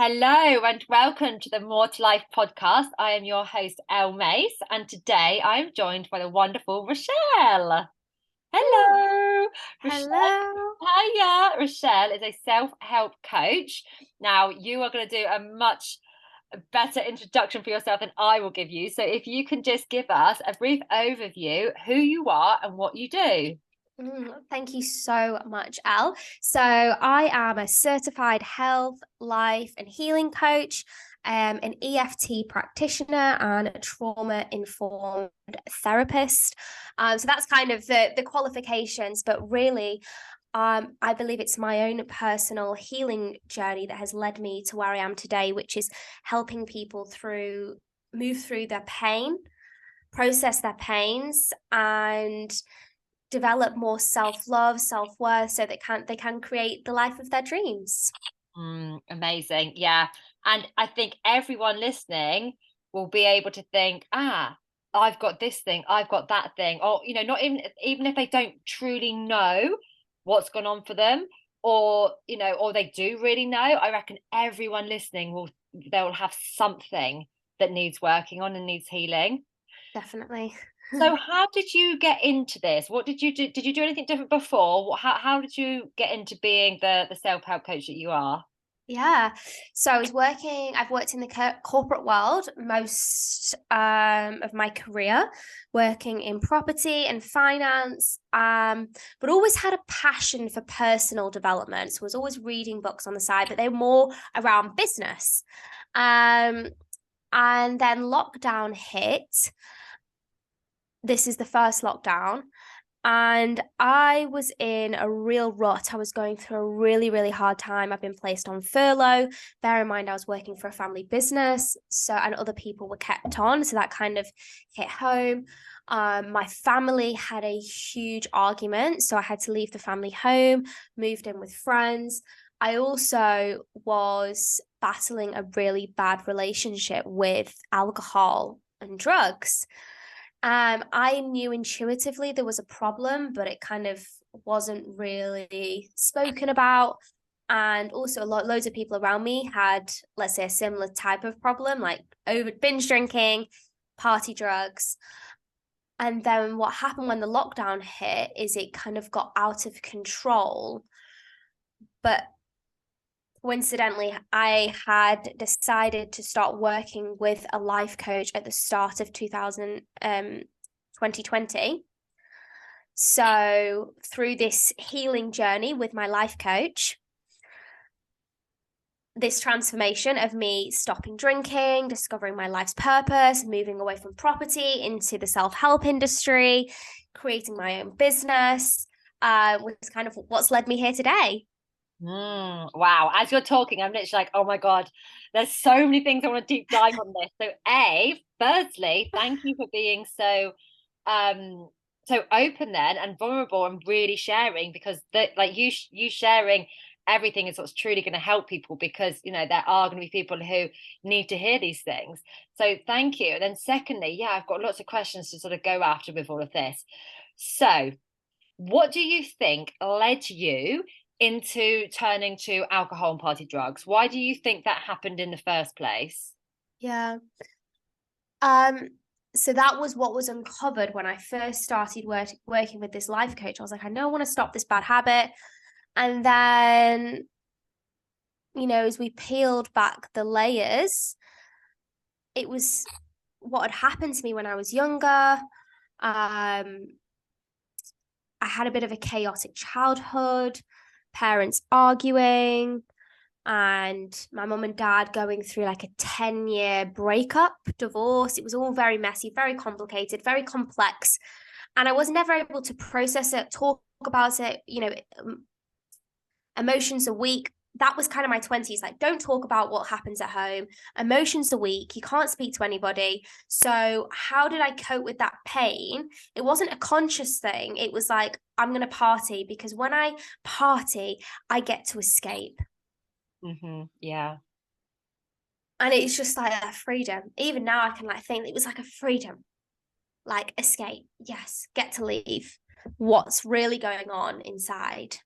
Hello and welcome to the More to Life podcast. I am your host, Elle Mace, and today I am joined by the wonderful Rochelle. Ooh, Hello, Rochelle. hello. Hiya. Rochelle is a self-help coach. Now, you are going to do a much better introduction for yourself than I will give you. So if you can just give us a brief overview, who you are and what you do. Thank you so much, Elle. So I am a certified health, life, and healing coach, an EFT practitioner, and a trauma-informed therapist. So that's kind of the qualifications, but really, I believe it's my own personal healing journey that has led me to where I am today, which is helping people move through their pain, process their pains, and develop more self-love, self-worth, so they can create the life of their dreams. Amazing. Yeah. And I think everyone listening will be able to think, I've got this thing, I've got that thing. Or, not even if they don't truly know what's gone on for them, or they do really know, I reckon everyone listening they'll have something that needs working on and needs healing. Definitely. So how did you get into this? What did you do? Did you do anything different before? How did you get into being the self-help coach that you are? Yeah. So I've worked in the corporate world most of my career, working in property and finance, but always had a passion for personal development. So I was always reading books on the side, but they were more around business. Um, and then lockdown hit. This is the first lockdown. And I was in a real rut. I was going through a really, really hard time. I've been placed on furlough. Bear in mind, I was working for a family business, and other people were kept on. So that kind of hit home. My family had a huge argument. So I had to leave the family home, moved in with friends. I also was battling a really bad relationship with alcohol and drugs. I knew intuitively there was a problem, but it kind of wasn't really spoken about. And also, loads of people around me had, let's say, a similar type of problem, like over binge drinking, party drugs. And then what happened when the lockdown hit is it kind of got out of control. But coincidentally, I had decided to start working with a life coach at the start of 2020. So through this healing journey with my life coach, this transformation of me stopping drinking, discovering my life's purpose, moving away from property into the self-help industry, creating my own business, was kind of what's led me here today. Wow. As you're talking, I'm literally like, oh my God, there's so many things I want to deep dive on this. So firstly, thank you for being so open then and vulnerable and really sharing, because like you sharing everything is what's truly going to help people, because there are going to be people who need to hear these things. So thank you. And then secondly, yeah, I've got lots of questions to sort of go after with all of this. So what do you think led you into turning to alcohol and party drugs? Why do you think that happened in the first place? Yeah. Um, so that was what was uncovered when I first started working with this life coach. I was like, I know I want to stop this bad habit. And then, as we peeled back the layers, it was what had happened to me when I was younger. I had a bit of a chaotic childhood, parents arguing, and my mum and dad going through like a 10-year breakup, divorce. It was all very messy, very complicated, very complex. And I was never able to process it, talk about it. Emotions are weak. That was kind of my 20s. Like, don't talk about what happens at home. Emotions are weak. You can't speak to anybody. So, how did I cope with that pain? It wasn't a conscious thing. It was like, I'm going to party, because when I party, I get to escape. Yeah. And it's just like that freedom. Even now, I can like think it was like a freedom, like escape. Yes, get to leave what's really going on inside.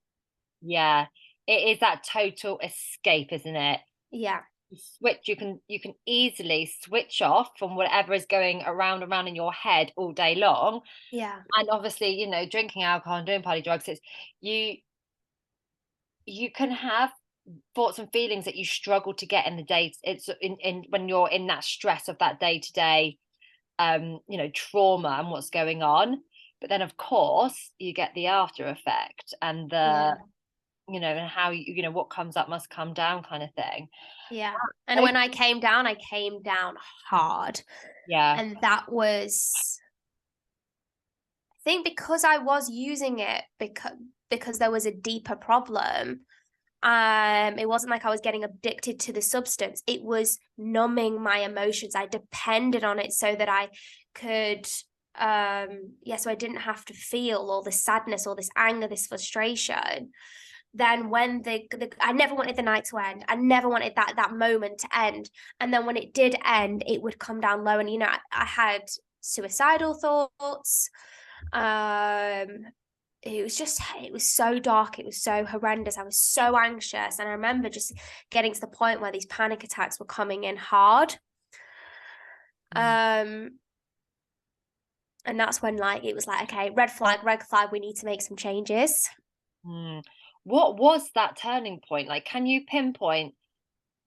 Yeah. It is that total escape, isn't it? Yeah. switch, you can easily switch off from whatever is going around and around in your head all day long. Yeah. And obviously, you know, drinking alcohol and doing party drugs, it's you can have thoughts and feelings that you struggle to get in the day. It's in when you're in that stress of that day to day, you know, trauma and what's going on. But then of course you get the after effect and Yeah. the, you know, and how you know, what comes up must come down kind of thing. Yeah. And when I came down hard. Yeah. And that was, I think, because I was using it because there was a deeper problem. It wasn't like I was getting addicted to the substance. It was numbing my emotions. I depended on it so that I could, so I didn't have to feel all this sadness, all this anger, this frustration. Then when I never wanted the night to end. I never wanted that moment to end. And then when it did end, it would come down low. And, you know, I had suicidal thoughts. It was so dark. It was so horrendous. I was so anxious. And I remember just getting to the point where these panic attacks were coming in hard. And that's when, like, it was like, okay, red flag, we need to make some changes. What was that turning point? Like, can you pinpoint,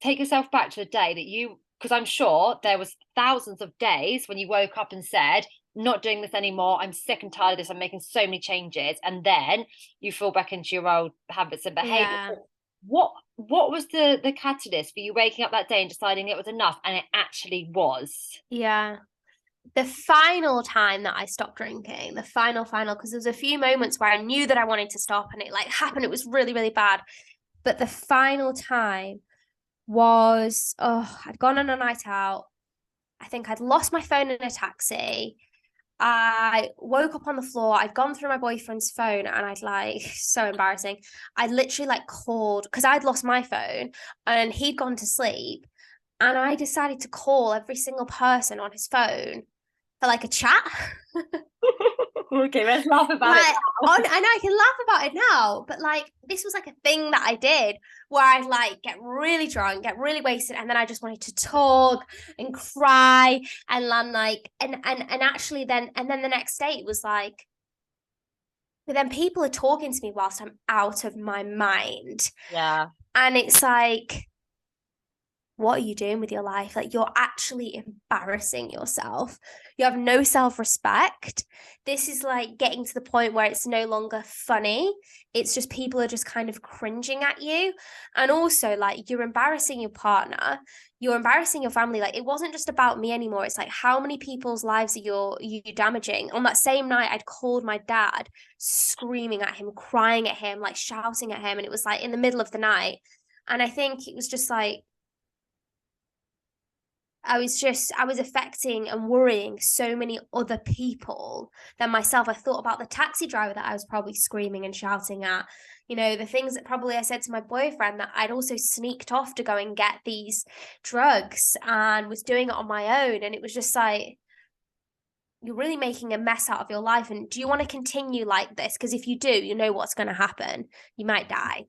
take yourself back to the day that you, because I'm sure there was thousands of days when you woke up and said, not doing this anymore, I'm sick and tired of this, I'm making so many changes, and then you fall back into your old habits and behavior. Yeah. What was the catalyst for you waking up that day and deciding it was enough, and it actually was? Yeah. The final time that I stopped drinking, the final, because there was a few moments where I knew that I wanted to stop and it like happened. It was really, really bad. But the final time was, I'd gone on a night out. I think I'd lost my phone in a taxi. I woke up on the floor. I'd gone through my boyfriend's phone and I'd like, so embarrassing. I literally like called because I'd lost my phone and he'd gone to sleep. And I decided to call every single person on his phone for like a chat. Okay, let's laugh about like, it now. I know I can laugh about it now, but like this was like a thing that I did where I'd like get really drunk, get really wasted, and then I just wanted to talk and cry and then like and actually then the next day it was like, but then people are talking to me whilst I'm out of my mind. Yeah. And it's like, what are you doing with your life? Like, you're actually embarrassing yourself. You have no self-respect. This is like getting to the point where it's no longer funny. It's just people are just kind of cringing at you. And also, like, you're embarrassing your partner. You're embarrassing your family. Like, it wasn't just about me anymore. It's like, how many people's lives are you damaging? On that same night, I'd called my dad, screaming at him, crying at him, like shouting at him. And it was like in the middle of the night. And I think it was just like, I was affecting and worrying so many other people than myself. I thought about the taxi driver that I was probably screaming and shouting at, you know, the things that probably I said to my boyfriend that I'd also sneaked off to go and get these drugs and was doing it on my own. And it was just like, you're really making a mess out of your life. And do you want to continue like this? Because if you do, you know what's going to happen. You might die.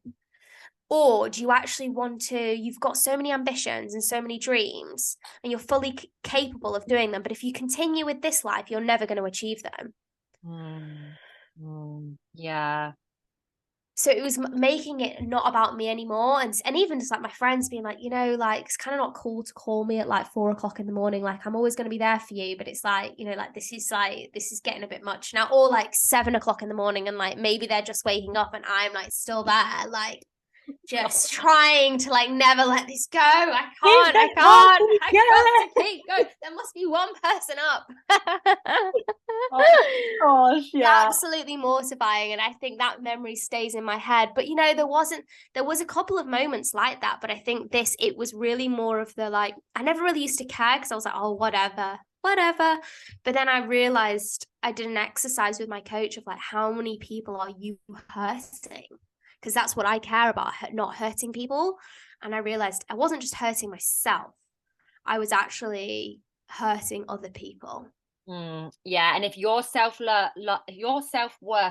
Or do you actually want to, you've got so many ambitions and so many dreams and you're fully capable of doing them. But if you continue with this life, you're never going to achieve them. Yeah. So it was making it not about me anymore. And even just like my friends being like, you know, like, it's kind of not cool to call me at like 4 o'clock in the morning. Like, I'm always going to be there for you. But it's like, you know, like, this is getting a bit much now. Or like 7 o'clock in the morning and like, maybe they're just waking up and I'm like still there. Like, just trying to like never let this go. I got to keep going. There must be one person up. Oh gosh, yeah. Absolutely mortifying. And I think that memory stays in my head. But you know, there was a couple of moments like that. But I think it was really more of the like, I never really used to care because I was like, oh, whatever. But then I realized I did an exercise with my coach of like, how many people are you hurting? Because that's what I care about, not hurting people. And I realized I wasn't just hurting myself. I was actually hurting other people. Yeah. And if your self-worth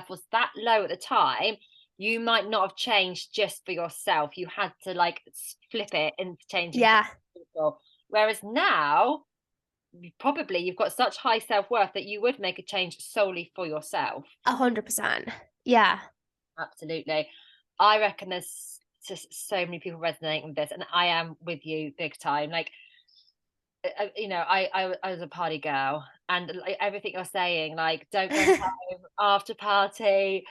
was that low at the time, you might not have changed just for yourself. You had to like flip it into changing for Yeah. people. Whereas now, you've got such high self-worth that you would make a change solely for yourself. 100%. Yeah. Absolutely. I reckon there's just so many people resonating with this, and I am with you big time. Like, I was a party girl, and like, everything you're saying, like, don't go home after party.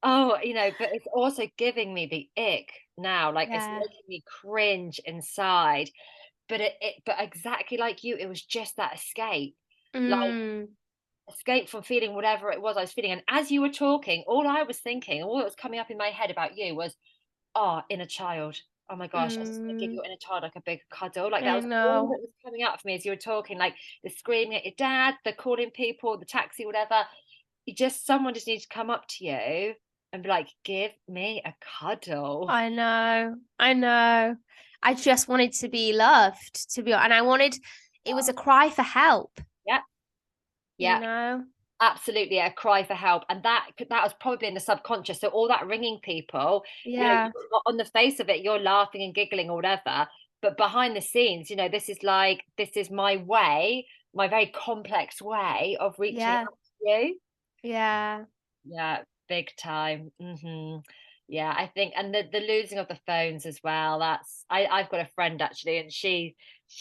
Oh, but it's also giving me the ick now. Like, it's Yeah. making me cringe inside. But exactly like you, it was just that escape. Like, Mm, escape from feeling whatever it was I was feeling. And as you were talking, all I was thinking, all that was coming up in my head about you was, oh, inner child. Oh my gosh, I just want to give mm, your inner child like a big cuddle. Like, that I was all know. that was coming up for me as you were talking, like the screaming at your dad, the calling people, the taxi, whatever. Someone just needs to come up to you and be like, give me a cuddle. I know. I know. I just wanted to be loved, and it was a cry for help, Yeah, you yeah. know? Absolutely, a cry for help, and that was probably in the subconscious. So all that ringing people, Yeah. on the face of it, you're laughing and giggling or whatever, but behind the scenes, this is my way, my very complex way of reaching Yeah. out to you. Yeah. Yeah, big time. Yeah, I think, and the losing of the phones as well. I've got a friend actually, and she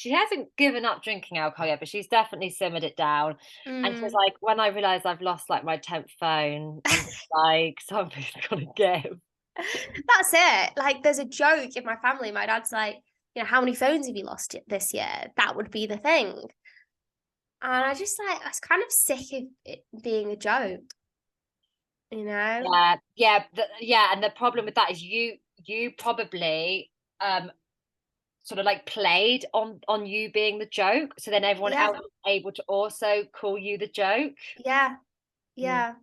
hasn't given up drinking alcohol yet, but she's definitely simmered it down. And she was Mm. like, when I realized I've lost like my 10th phone, I'm just like, something's gotta give. That's it. Like, there's a joke in my family. My dad's like, how many phones have you lost this year? That would be the thing. And I was kind of sick of it being a joke, you know? Yeah, and the problem with that is you probably sort of like played on you being the joke, so then everyone Yeah. else was able to also call you the joke. Yeah. Mm. Yeah.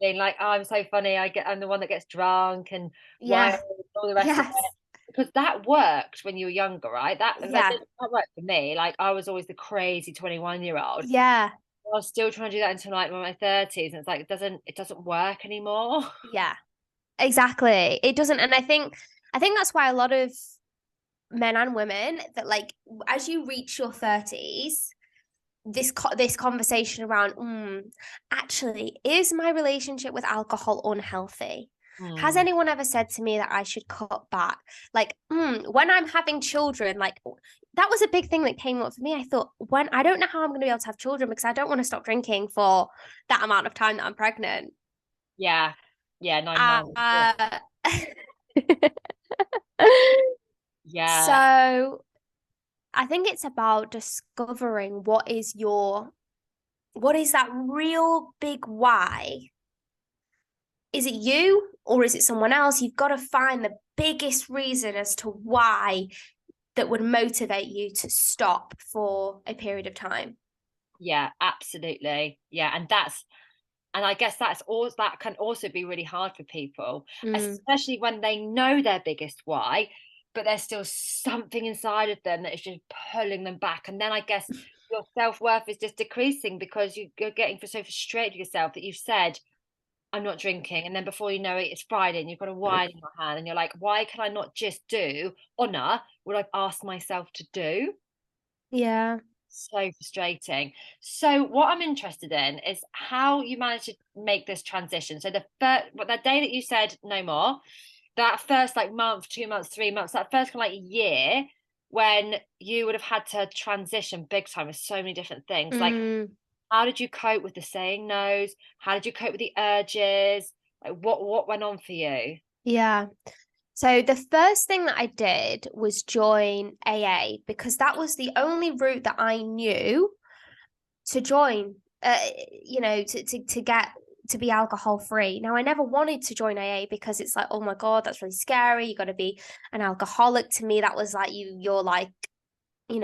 Being like, "Oh, I'm so funny. I'm the one that gets drunk and why Yeah. all the rest of it." Yes. Because that worked when you were younger, right? Yeah. That worked for me. Like, I was always the crazy 21-year-old. Yeah. I was still trying to do that until like my 30s, and it's like it doesn't work anymore. Yeah. Exactly. It doesn't, and I think that's why a lot of men and women that, like, as you reach your 30s, this conversation around, actually, is my relationship with alcohol unhealthy? Has Mm, anyone ever said to me that I should cut back? Like, when I'm having children, like, that was a big thing that came up for me. I thought, when I don't know how I'm going to be able to have children because I don't want to stop drinking for that amount of time that I'm pregnant. yeah, yeah, 9 months. Yeah, Uh, yeah, so I think it's about discovering what is that real big why? Is it you or is it someone else? You've got to find the biggest reason as to why that would motivate you to stop for a period of time. yeah, absolutely. Yeah, and I guess that can also be really hard for people, Mm, especially when they know their biggest why, but there's still something inside of them that is just pulling them back. And then I guess your self-worth is just decreasing because you're getting so frustrated with yourself that you've said, I'm not drinking. And then before you know it, it's Friday and you've got a wine in your hand and you're like, why can I not just honor what I've asked myself to do? yeah. So frustrating. So what I'm interested in is how you managed to make this transition. So that day that you said no more, that first like month, 2 months, 3 months, that first kind of like year when you would have had to transition big time with so many different things. Like, Mm, how did you cope with the saying no's? How did you cope with the urges? Like, what went on for you? yeah. So the first thing that I did was join AA because that was the only route that I knew to join, to get to be alcohol free. Now, I never wanted to join AA because it's like, oh my God, that's really scary. You got to be an alcoholic. To me, that was like you're like,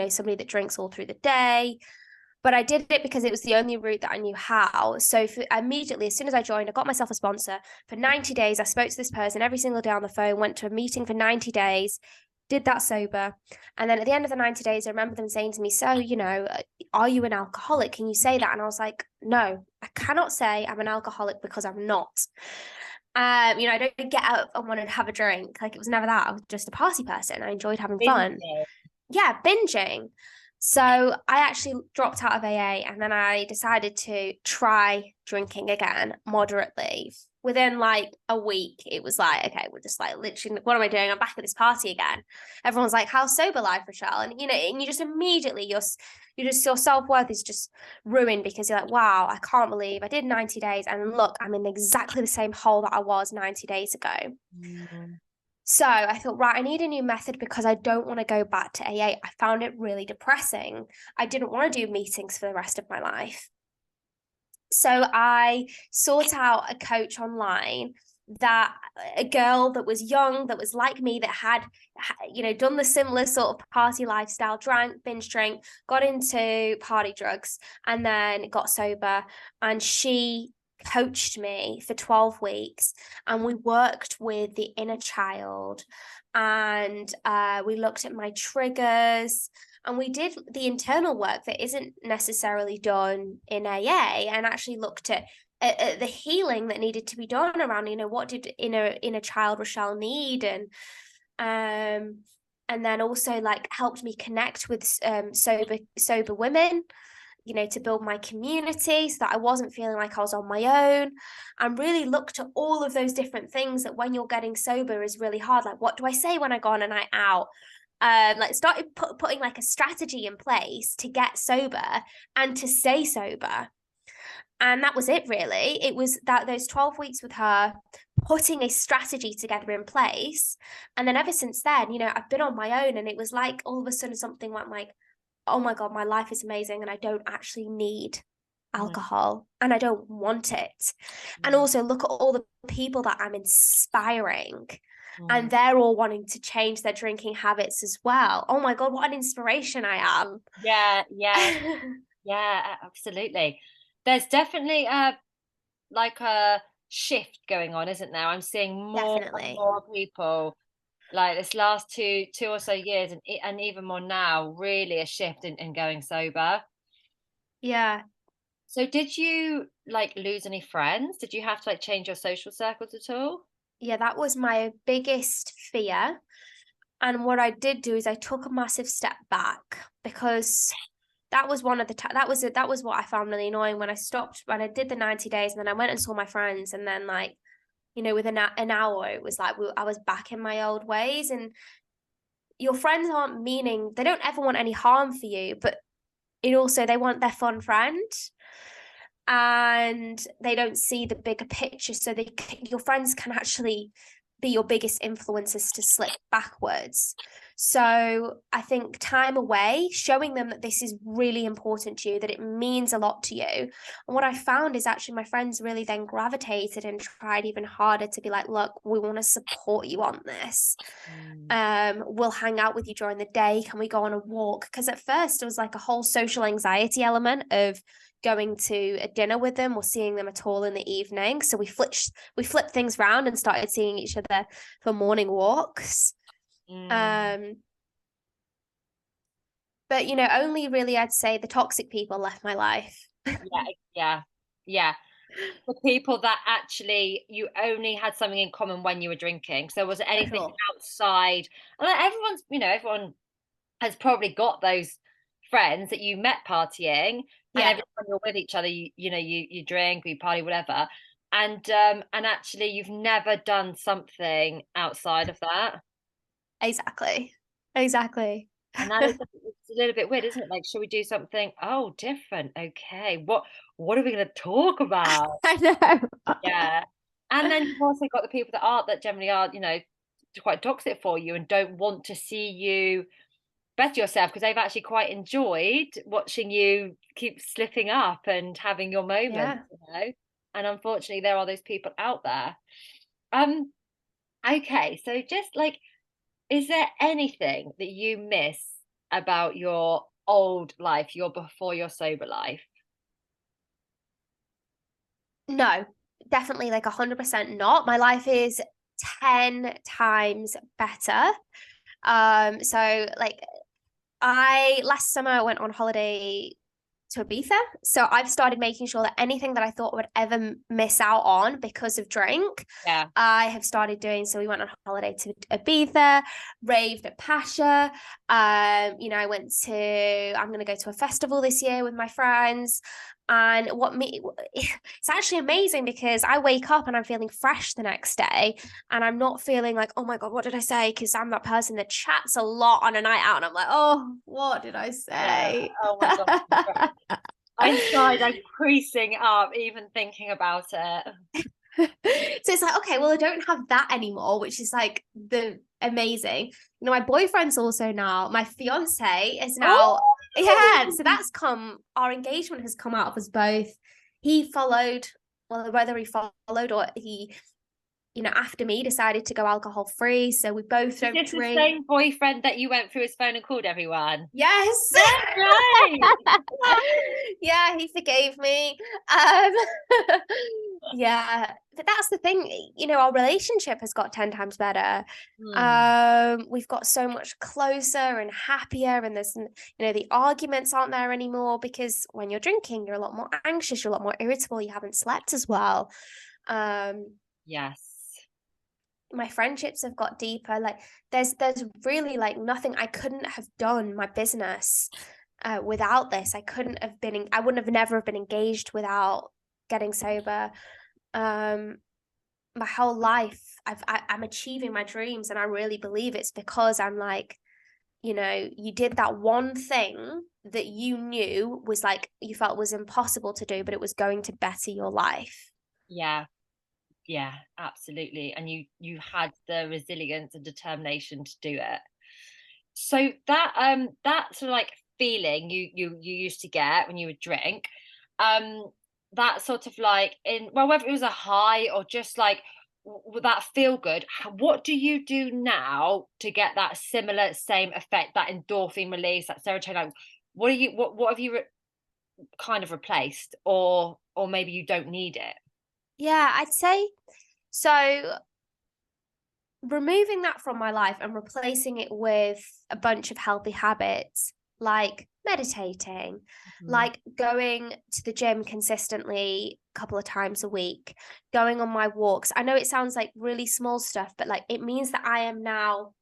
somebody that drinks all through the day. But I did it because it was the only route that I knew how. So immediately, as soon as I joined, I got myself a sponsor. For 90 days, I spoke to this person every single day on the phone, went to a meeting for 90 days, did that sober. And then at the end of the 90 days, I remember them saying to me, so, are you an alcoholic? Can you say that? And I was like, no, I cannot say I'm an alcoholic because I'm not. I don't get out and want to have a drink. Like, it was never that. I was just a party person. I enjoyed having fun. Binging. Yeah, binging. So I actually dropped out of AA, and then I decided to try drinking again moderately. Within like a week, it was like, okay, we're just like literally, what am I doing? I'm back at this party again. Everyone's like, how's sober life, Rochelle? And and you just immediately your self-worth is just ruined, because you're like, wow, I can't believe I did 90 days, and look, I'm in exactly the same hole that I was 90 days ago. Mm. So I thought, right, I need a new method, because I don't want to go back to AA. I found it really depressing. I didn't want to do meetings for the rest of my life. So I sought out a coach online, that a girl that was young, that was like me, that had done the similar sort of party lifestyle, drank, binge drink, got into party drugs, and then got sober. And she coached me for 12 weeks, and we worked with the inner child, and we looked at my triggers, and we did the internal work that isn't necessarily done in AA, and actually looked at the healing that needed to be done around, what did inner child Rochelle need, and then also like helped me connect with sober women, to build my community, so that I wasn't feeling like I was on my own, and really looked at all of those different things that when you're getting sober is really hard. Like, what do I say when I go on a night out? Like, started putting like a strategy in place to get sober and to stay sober. And that was it, really. It was that those 12 weeks with her, putting a strategy together in place. And then ever since then, I've been on my own, and it was like all of a sudden something went like, oh my God, my life is amazing, and I don't actually need Mm. alcohol, and I don't want it. And Mm. also look at all the people that I'm inspiring, Mm. and they're all wanting to change their drinking habits as well. Oh my God, what an inspiration I Yeah, yeah, am. yeah, absolutely. There's definitely like a shift going on, isn't there? I'm seeing more and Definitely. more people like this last two or so years, and even more now, really a shift in going sober. Yeah. So did you like lose any friends? Did you have to like change your social circles at all? Yeah, that was my biggest fear. And what I did do is I took a massive step back, because that was one of the that was what I found really annoying when I stopped, when I did the 90 days, and then I went and saw my friends, and then like, within an hour it was like I was back in my old ways. And your friends aren't meaning, they don't ever want any harm for you, but it also, they want their fun friend, and they don't see the bigger picture, so your friends can actually be your biggest influences to slip backwards. So I think time away, showing them that this is really important to you, that it means a lot to you. And what I found is actually my friends really then gravitated and tried even harder to be like, look, we want to support you on this. Mm. We'll hang out with you during the day. Can we go on a walk? Because at first it was like a whole social anxiety element of going to a dinner with them or seeing them at all in the evening. So we flipped things around and started seeing each other for morning walks. Mm. Um, but only really, I'd say, the toxic people left my life. Yeah, yeah, yeah. The people that actually you only had something in common when you were drinking. So was it For anything sure. outside? And like everyone has probably got those friends that you met partying, and Yeah, every time you're with each other, you drink, you party, whatever. And actually you've never done something outside of that. exactly. Exactly. And that is it's a little bit weird, isn't it? Like, should we do something? Oh, different. Okay. What are we gonna talk about? I know. Yeah. And then you've also got the people that generally are, quite toxic for you and don't want to see you better yourself because they've actually quite enjoyed watching you keep slipping up and having your moments, Yeah. And unfortunately there are those people out there. Um, okay, so just like, is there anything that you miss about your old life, your before your sober life? No, definitely like 100% not. My life is 10 times better. So like, I last summer I went on holiday to Ibiza. So I've started making sure that anything that I thought I would ever miss out on because of drink, Yeah. I have started doing. So we went on holiday to Ibiza, raved at Pasha. I went to, I'm going to go to a festival this year with my friends. And it's actually amazing because I wake up and I'm feeling fresh the next day, and I'm not feeling like, oh my God, what did I say? Because I'm that person that chats a lot on a night out, and I'm like, oh, what did I Yeah. say? Oh my God. Inside, I'm creasing up even thinking about it. So it's like, okay, well, I don't have that anymore, which is like the amazing. My boyfriend's also now, my fiance is now, Oh, yeah. So our engagement has come out of us both. He followed, well, whether he followed or he, after me decided to go alcohol free. So we both is don't this the drink. same boyfriend that you went through his phone and called everyone? Yes. That's right. Yeah, he forgave me. Um, yeah, but that's the thing, our relationship has got 10 times better. Hmm. We've got so much closer and happier, and there's, the arguments aren't there anymore, because when you're drinking, you're a lot more anxious, you're a lot more irritable, you haven't slept as well. Yes. My friendships have got deeper. Like there's really like nothing. I couldn't have done my business without this. I wouldn't have never have been engaged without getting sober. My whole life I'm achieving my dreams, and I really believe it's because I'm like, you did that one thing that you knew was like, you felt was impossible to do, but it was going to better your life. Yeah. Yeah, absolutely. And you had the resilience and determination to do it. So that sort of like feeling you used to get when you would drink, um that sort of like, in well, whether it was a high or just like that feel good, what do you do now to get that similar same effect, that endorphin release, that serotonin? Like, what have you kind of replaced, or maybe you don't need it? Yeah, I'd say so. Removing that from my life and replacing it with a bunch of healthy habits, like meditating, Mhm. like going to the gym consistently a couple of times a week, going on my walks. I know it sounds like really small stuff, but like it means that I am now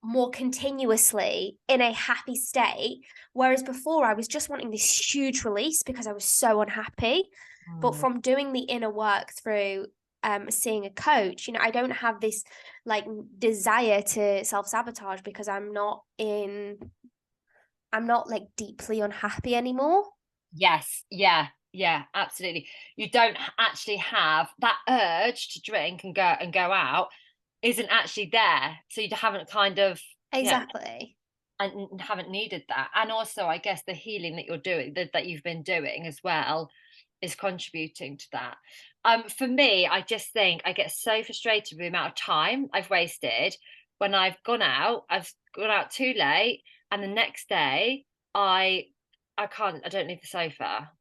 more continuously in a happy state, whereas before I was just wanting this huge release because I was so unhappy. But Mm. from doing the inner work through seeing a coach, I don't have this like desire to self-sabotage, because I'm not like deeply unhappy anymore. Yes, yeah, yeah, absolutely. You don't actually have that urge to drink and go out, isn't actually there. So you haven't kind of, yeah, Exactly. and haven't needed that. And also, I guess the healing that you're doing, that you've been doing as well, is contributing to that. For me, I just think I get so frustrated with the amount of time I've wasted when I've gone out too late, and the next day I I don't leave the sofa.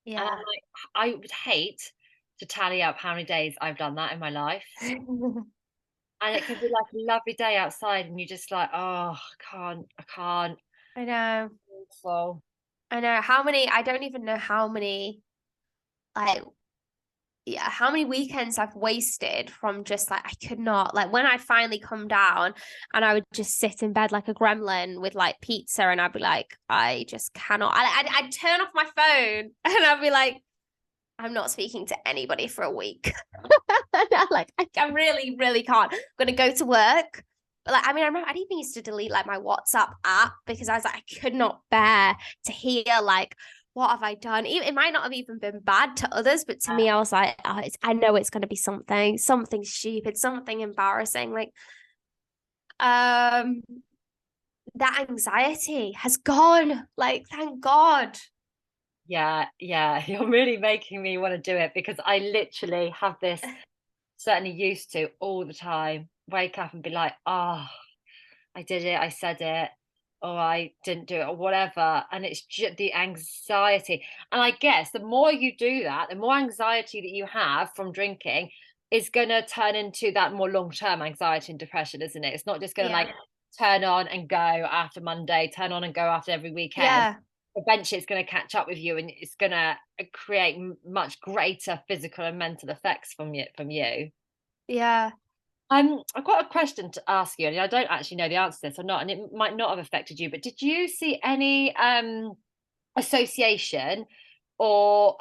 And I'm Yeah. like, I would hate to tally up how many days I've done that in my life. And it can be like a lovely day outside and you're just like, oh, I can't. I know. Awful. I know how many, I don't even know how many, like, yeah, how many weekends I've wasted from just like, I could not, like, when I'd finally come down and I would just sit in bed like a gremlin with like pizza, and I'd be like, I just cannot. I'd turn off my phone and I'd be like, I'm not speaking to anybody for a week. Like, I really, really can't. I'm going to go to work. But like, I mean, I remember I'd even used to delete like my WhatsApp app because I was like, I could not bear to hear like, what have I done? It might not have even been bad to others, but to me, I was like, oh, I know it's going to be something stupid, something embarrassing. Like, um, that anxiety has gone. Like, thank God. Yeah, yeah. You're really making me want to do it because I literally have this, certainly used to all the time, wake up and be like, oh, I did it, I said it, or I didn't do it, or whatever. And it's just the anxiety. And I guess the more you do that, the more anxiety that you have from drinking is going to turn into that more long term anxiety and depression, isn't it? It's not just going to like Yeah. turn on and go after Monday, turn on and go after every weekend. Yeah. eventually it's going to catch up with you, and it's going to create much greater physical and mental effects from you. Yeah. I've got a question to ask you, and I don't actually know the answer to this or not, and it might not have affected you, but did you see any association or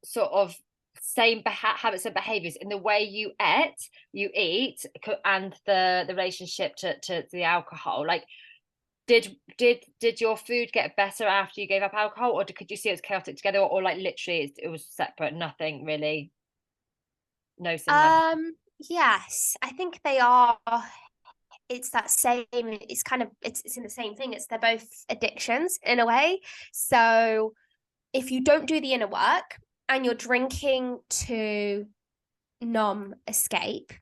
sort of same habits and behaviors in the way you eat, and the relationship to the alcohol? Like, did your food get better after you gave up alcohol, or could you see it was chaotic together, or like literally it was separate, nothing really, no similarity? Yes, I think they are. It's that same, it's kind of, it's in the same thing. They're both addictions in a way. So if you don't do the inner work and you're drinking to numb escape,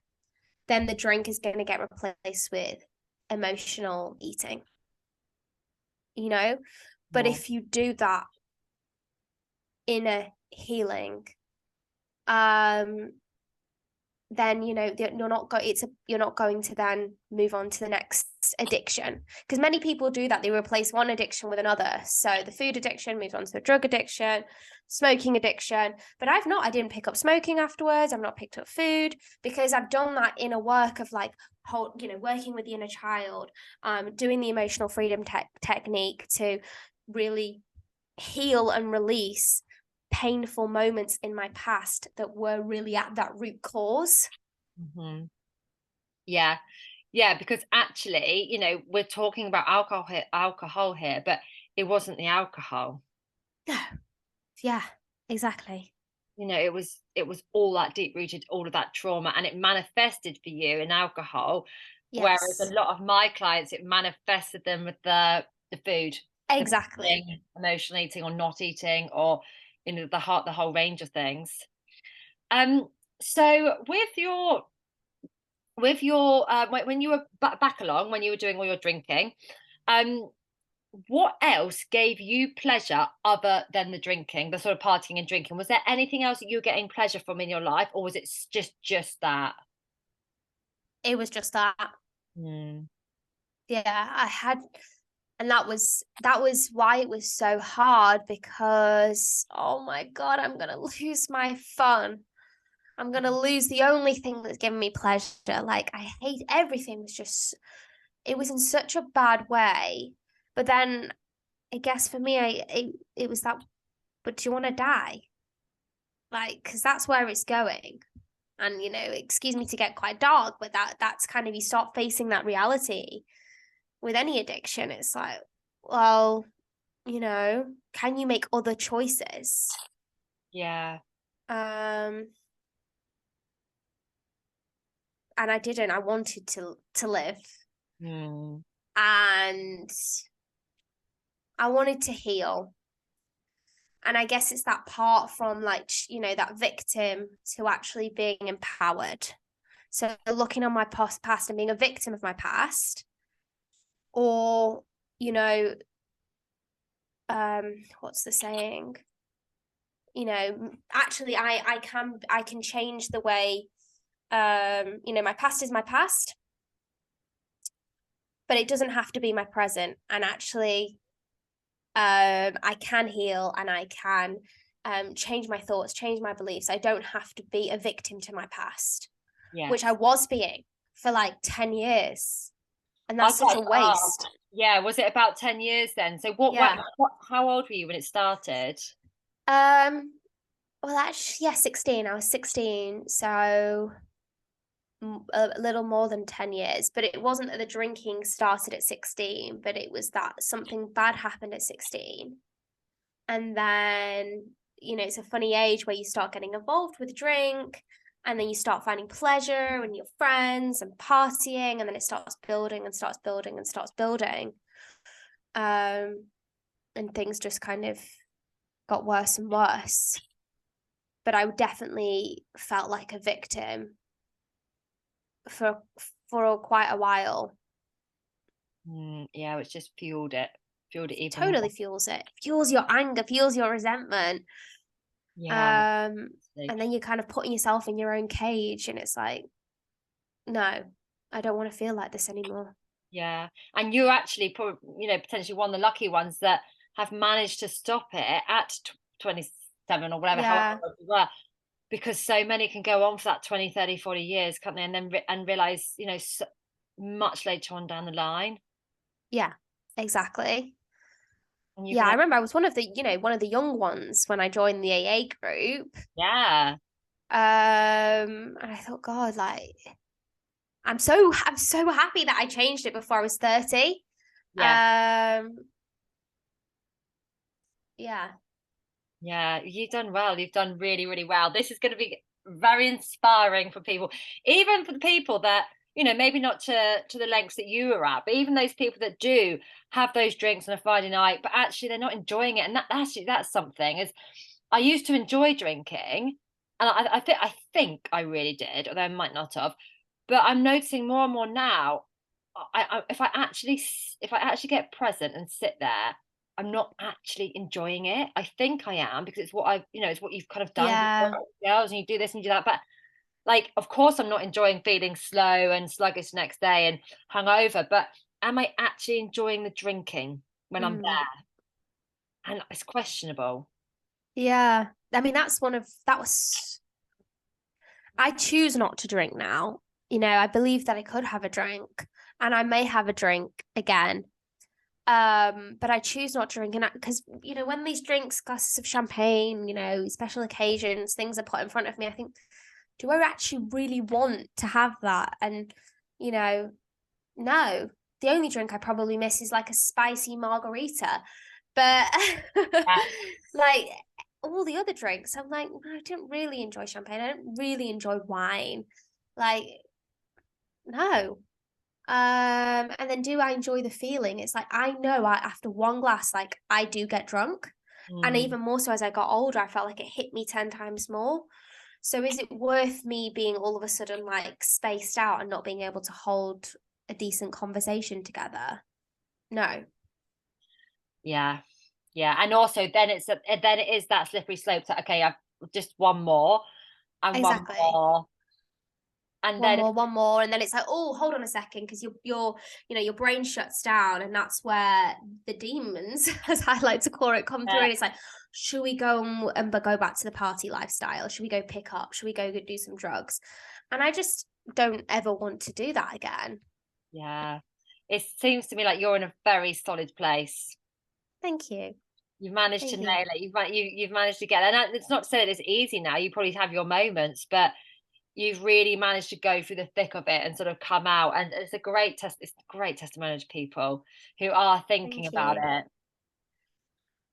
then the drink is going to get replaced with emotional eating, you know? But Yeah. if you do that inner healing, um, then you're not going to then move on to the next addiction, because many people do that. They replace one addiction with another. So the food addiction moves on to a drug addiction, smoking addiction. But I didn't pick up smoking afterwards. I've not picked up food, because I've done that inner work of like working with the inner child, doing the emotional freedom technique to really heal and release painful moments in my past that were really at that root cause. Mm-hmm. Yeah. Yeah, because actually, we're talking about alcohol here, but it wasn't the alcohol. No. Yeah, exactly. It was all that deep rooted, all of that trauma, and it manifested for you in alcohol. Whereas a Yes, lot of my clients, it manifested them with the food, the exactly. eating, emotional eating, or not eating, or the whole range of things. So with your when you were back along, when you were doing all your drinking, um what else gave you pleasure other than the drinking, the sort of partying and drinking? Was there anything else that you were getting pleasure from in your life, or was it just that? It was just that. Hmm. Yeah, I had, and that was why it was so hard, because oh my God, I'm gonna lose my fun. I'm gonna lose the only thing that's giving me pleasure. Like, I hate everything. It was in such a bad way. But then I guess for me, it was that, but do you want to die? Like, because that's where it's going. And excuse me to get quite dark, but that's kind of, you start facing that reality with any addiction. It's like, well, can you make other choices? Yeah. um and I didn't. I wanted to live, Hmm. and I wanted to heal. And I guess it's that part from, like, that victim to actually being empowered. So looking on my past and being a victim of my past, or you know what's the saying, actually I can change the way, my past is my past, but it doesn't have to be my present. And actually, I can heal, and I can change my thoughts, change my beliefs. I don't have to be a victim to my past, which I Yes. was being for like 10 years, and I that's was such like, a oh, waste. yeah. Was it about 10 years then? So what, Yeah. how old were you when it started? um well, actually, yeah, 16. I was 16, so a little more than 10 years. But it wasn't that the drinking started at 16, but it was that something bad happened at 16. And then, it's a funny age where you start getting involved with drink, and then you start finding pleasure in your friends and partying, and then it starts building and starts building and starts building. And things just kind of got worse and worse. But I definitely felt like a victim for quite a while. Yeah, it's just fueled it even Totally more. fuels your anger, fuels your resentment. Yeah. And then you're kind of putting yourself in your own cage, and it's like, no, I don't want to feel like this anymore. Yeah, and you're actually probably, potentially one of the lucky ones that have managed to stop it at 27 or whatever, however Yeah. old you were, because so many can go on for that 20, 30, 40 years, can't they? And then and realize, you know, so much later on down the line. Yeah, exactly. And you've Yeah, been I like, remember I was one of the young ones when I joined the AA group. yeah, And I thought, God, like I'm so happy that I changed it before I was 30. yeah, Um, yeah. yeah. You've done well. You've done really, really well. This is going to be very inspiring for people, even for the people that, you know, maybe not to the lengths that you were at, but even those people that do have those drinks on a Friday night, but actually they're not enjoying it. And that's something. Is I used to enjoy drinking, and I think I really did, although I might not have. But I'm noticing more and more now. If I actually get present and sit there, I'm not actually enjoying it. I think I am, because it's what it's what you've kind of done with Yeah. girls, and you do this and you do that. But like, of course, I'm not enjoying feeling slow and sluggish the next day and hungover. But am I actually enjoying the drinking when I'm Mm. there? And it's questionable. Yeah. I mean, that was I choose not to drink now. I believe that I could have a drink and I may have a drink again. But I choose not to drink, and because when these drinks, glasses of champagne, special occasions, things are put in front of me, I think, do I actually really want to have that? And no. The only drink I probably miss is like a spicy margarita, but like all the other drinks, I'm like, I don't really enjoy champagne. I don't really enjoy wine. Like, no. And then do I enjoy the feeling? It's like I know after one glass, like I do get drunk. And Mm. even more so as I got older, I felt like it hit me 10 times more. So is it worth me being all of a sudden like spaced out and not being able to hold a decent conversation together? No. Yeah. Yeah. And also then it is that slippery slope to, okay, I've just one more and one Exactly. more. And One then more, one more, and then it's like, oh, hold on a second, because your brain shuts down, and that's where the demons, as I like to call it, come through. And it's like, should we go and go back to the party lifestyle? Should we go pick up? Should we go do some drugs? And I just don't ever want to do that again. yeah, it seems to me like you're in a very solid place. Thank you. You've managed to Thank you. nail it. You've managed to get, and it's not to say that it's easy now. You probably have your moments, but you've really managed to go through the thick of it and sort of come out. And it's a great test. It's a great testimony to people who are thinking Thank about you. it.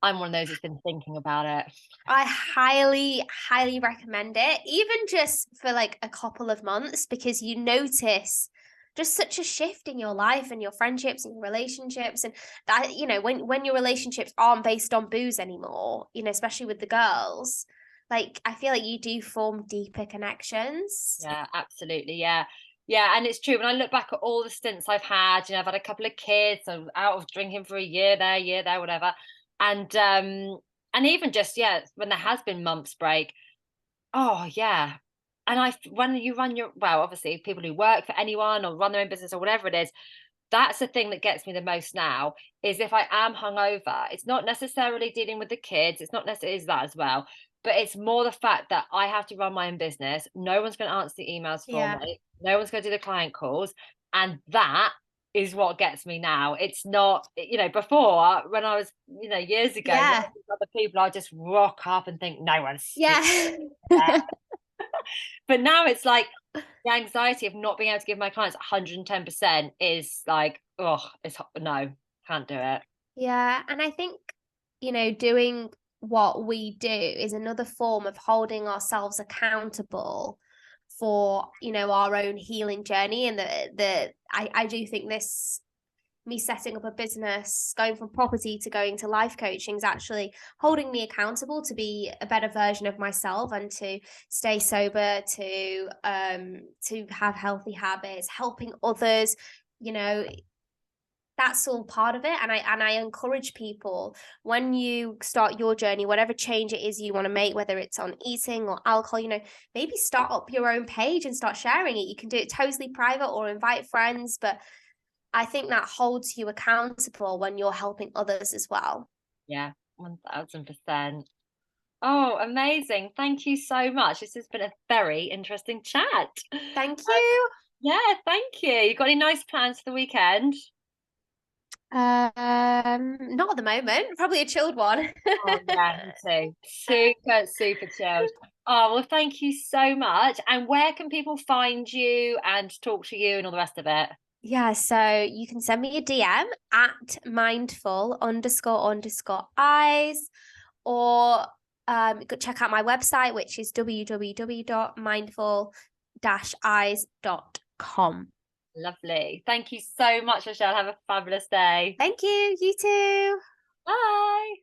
I'm one of those that's been thinking about it. I highly, highly recommend it, even just for like a couple of months, because you notice just such a shift in your life and your friendships and your relationships. And that, when your relationships aren't based on booze anymore, especially with the girls, like I feel like you do form deeper connections. Yeah, absolutely. Yeah. Yeah. And it's true. When I look back at all the stints I've had, I've had a couple of kids, I'm out of drinking for a year there, whatever. And even just, yeah, when there has been months break, oh yeah. And when you run well, obviously people who work for anyone or run their own business or whatever it is, that's the thing that gets me the most now. Is if I am hungover, it's not necessarily dealing with the kids, it's not necessarily, is that as well, but it's more the fact that I have to run my own business. No one's going to answer the emails for Yeah. me, no one's going to do the client calls, and that is what gets me now. It's not, before, when I was, years ago, Yeah. other people, I just rock up and think no one's speaking. Yeah. But now it's like the anxiety of not being able to give my clients 110% is like, oh, it's no, can't do it. Yeah, and I think, doing what we do is another form of holding ourselves accountable for, our own healing journey. And I do think this, me setting up a business, going from property to going to life coaching, is actually holding me accountable to be a better version of myself and to stay sober, to have healthy habits, helping others, you know that's all part of it. And I encourage people, when you start your journey, whatever change it is you want to make, whether it's on eating or alcohol, maybe start up your own page and start sharing it. You can do it totally private or invite friends, but I think that holds you accountable when you're helping others as well. Yeah, 1000%. Oh, amazing. Thank you so much. This has been a very interesting chat. Thank you. Yeah, thank you. You got any nice plans for the weekend? Not at the moment. Probably a chilled one. Oh, yeah, me too. Super, super chilled. Oh, well, thank you so much. And where can people find you and talk to you and all the rest of it? Yeah, so you can send me a DM at mindful__eyes, or go check out my website, which is www.mindful-eyes.com. Lovely. Thank you so much, Rochelle. Have a fabulous day. Thank you. You too. Bye.